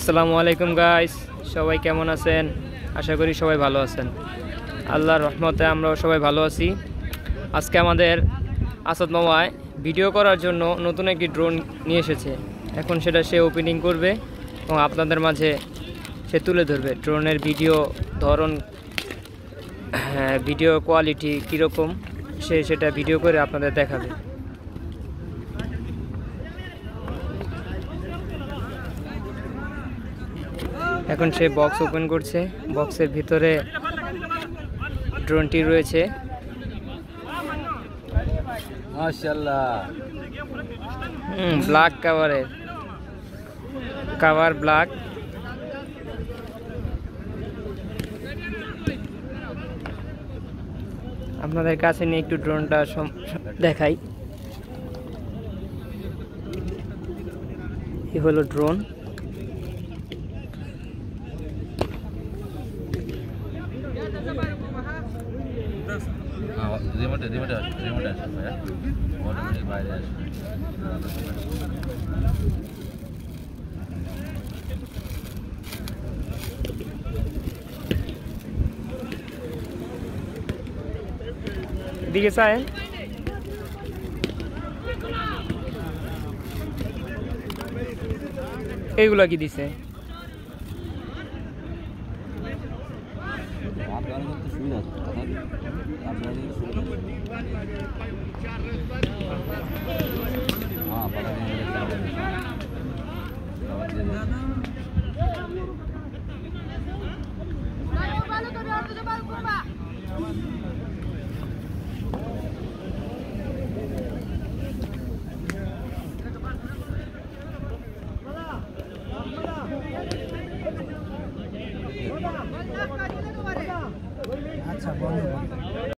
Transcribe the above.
আসসালামু আলাইকুম গাইস, সবাই কেমন আছেন? আশা করি সবাই ভালো আছেন। আল্লাহর রহমতে আমরাও সবাই ভালো আছি। আজকে আমাদের আসাদ মামায় ভিডিও করার জন্য নতুন একটি ড্রোন নিয়ে এসেছে। এখন সেটা সে ওপেনিং করবে এবং আপনাদের মাঝে সে তুলে ধরবে ড্রোনের ভিডিও ধরন, ভিডিও কোয়ালিটি কীরকম, সে সেটা ভিডিও করে আপনাদের দেখাবে। এখন সে বক্স ওপেন করছে। বক্সের ভিতরে ড্রোনটি রয়েছে। মাশাআল্লাহ, ব্ল্যাক কাভার ব্ল্যাক। আপনাদের কাছে নিয়ে একটু ড্রোনটা দেখাই। এই হলো ড্রোন। রিমোট আসবে অটোমেটিক বাইরে আসবে। দিকে চায় এইগুলা কি দিছে? আচ্ছা বন্ধ।